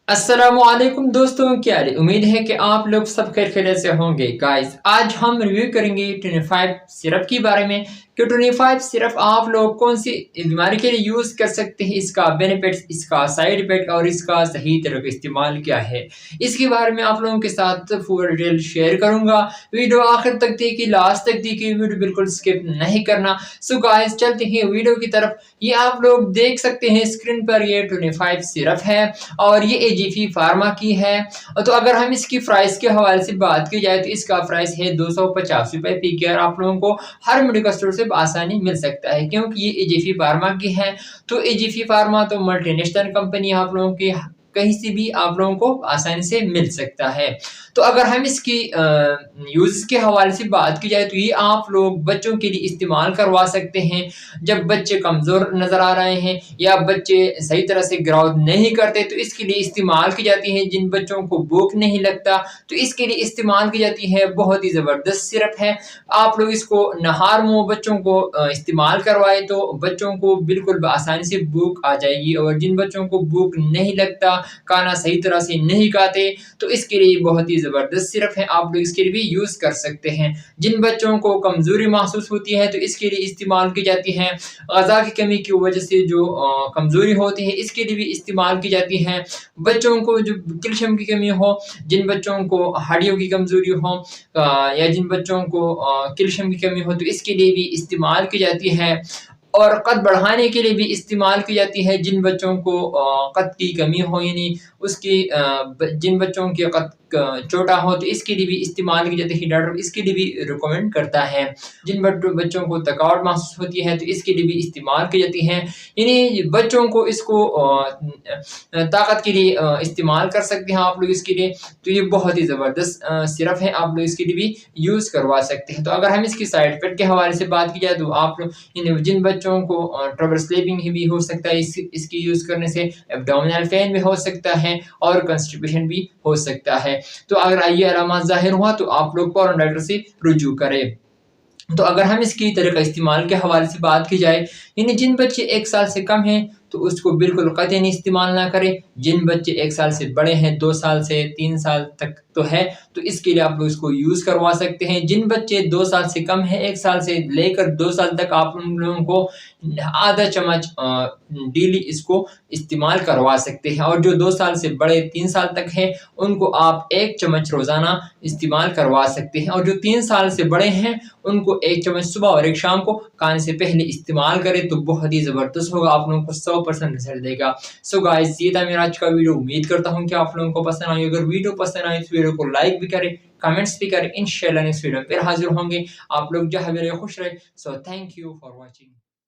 अस्सलामुअलैकुम दोस्तों, क्या हाल है? उम्मीद है कि आप लोग सब खैरियत से होंगे। गाइस, आज हम रिव्यू करेंगे 25 सिरप के बारे में कि 25 सिरप आप लोग कौन सी बीमारी के लिए यूज़ कर सकते हैं, इसका बेनिफिट्स, इसका साइड इफेक्ट और इसका सही तरह का इस्तेमाल क्या है। इसके बारे में आप लोगों के साथ फुल डिटेल शेयर करूंगा। वीडियो आखिर तक देखिए, लास्ट तक देखिए, वीडियो बिल्कुल स्किप नहीं करना। सो गाइस, चलते हैं वीडियो की तरफ। ये आप लोग देख सकते हैं स्क्रीन पर, ये 25 सिरप है और ये एजीफी फार्मा की है। तो अगर हम इसकी प्राइस के हवाले से बात की जाए तो इसका प्राइस है 250 रुपए पीकेआर। आप लोगों को हर मेडिकल स्टोर से आसानी मिल सकता है क्योंकि ये एजीफी फार्मा की है। तो एजीफी फार्मा तो मल्टीनेशनल कंपनी, आप लोगों की कहीं से भी आप लोगों को आसानी से मिल सकता है। तो अगर हम इसकी यूज के हवाले से बात की जाए तो ये आप लोग बच्चों के लिए इस्तेमाल करवा सकते हैं जब बच्चे कमज़ोर नज़र आ रहे हैं या बच्चे सही तरह से ग्रोथ नहीं करते, तो इसके लिए इस्तेमाल की जाती है। जिन बच्चों को भूख नहीं लगता तो इसके लिए इस्तेमाल की जाती है। बहुत ही ज़बरदस्त सिरप है। आप लोग इसको नहार मुँह बच्चों को इस्तेमाल करवाए तो बच्चों को बिल्कुल आसानी से भूख आ जाएगी। और जिन बच्चों को भूख नहीं लगता, खाना सही तरह से नहीं खाते, तो इसके लिए बहुत ही ज़बरदस्त सिरप है। आप लोग इसके लिए भी यूज़ कर सकते हैं। जिन बच्चों को कमज़ोरी महसूस होती है तो इसके लिए इस्तेमाल की जाती है। ग़िज़ा की कमी की वजह से जो कमज़ोरी होती है, इसके लिए भी इस्तेमाल की जाती है। बच्चों को जो कैल्शियम की कमी हो, जिन बच्चों को हड्डियों की कमज़ोरी हो या जिन बच्चों को कैल्शियम की कमी हो, तो इसके लिए भी इस्तेमाल की जाती है। और कद बढ़ाने के लिए भी इस्तेमाल की जाती है। जिन बच्चों को कद की कमी हो, यानी उसकी जिन बच्चों की कद छोटा हो, तो इसके लिए भी इस्तेमाल की जाती है। डॉक्टर इसके लिए भी रिकमेंड करता है। जिन बच्चों को थकावट महसूस होती है तो इसके लिए भी इस्तेमाल की जाती है। यानी बच्चों को इसको ताकत के लिए इस्तेमाल कर सकते हैं आप लोग इसके लिए। तो ये बहुत ही ज़बरदस्त सिरप है, आप लोग इसके लिए भी यूज़ करवा सकते हैं। तो अगर हम इसकी साइड इफेक्ट के हवाले से बात की जाए तो आप लोग जिन बच्चों को ट्रबल स्लीपिंग भी हो सकता है इसकी यूज़ करने से, एब्डोमिनल पेन भी हो सकता है और कंस्टिपेशन भी हो सकता है। तो अगर ये अलामत ज़ाहिर हुआ तो आप लोग फौरन डॉक्टर से रुजू करें। तो अगर हम इसकी तरह का इस्तेमाल के हवाले से बात की जाए, यानी जिन बच्चे 1 साल से कम हैं तो उसको बिल्कुल कतई नहीं इस्तेमाल ना करें। जिन बच्चे 1 साल से बड़े हैं, 2 साल से 3 साल तक तो है, तो इसके लिए आप लोग इसको यूज़ करवा सकते हैं। जिन बच्चे 2 साल से कम हैं, 1 साल से लेकर 2 साल तक आप उन लोगों को आधा चम्मच डेली इसको इस्तेमाल करवा सकते हैं। और जो 2 साल से बड़े 3 साल तक हैं, उनको आप 1 चम्मच रोज़ाना इस्तेमाल करवा सकते हैं। और जो 3 साल से बड़े हैं, उनको 1 चम्मच सुबह और 1 शाम को खाने से पहले इस्तेमाल करें तो बहुत ही ज़बरदस्त होगा, आप लोगों को 100% रिजल्ट देगा। सो गाइस, ये था मेरा आज का वीडियो। उम्मीद करता हूँ कि आप लोगों को पसंद आई। अगर वीडियो पसंद आई तो वीडियो को लाइक भी करें, कमेंट्स भी करें। इंशाल्लाह नेक्स्ट वीडियो फिर हाजिर होंगे। आप लोग जहाँ भी रहे खुश रहे। So thank you for watching.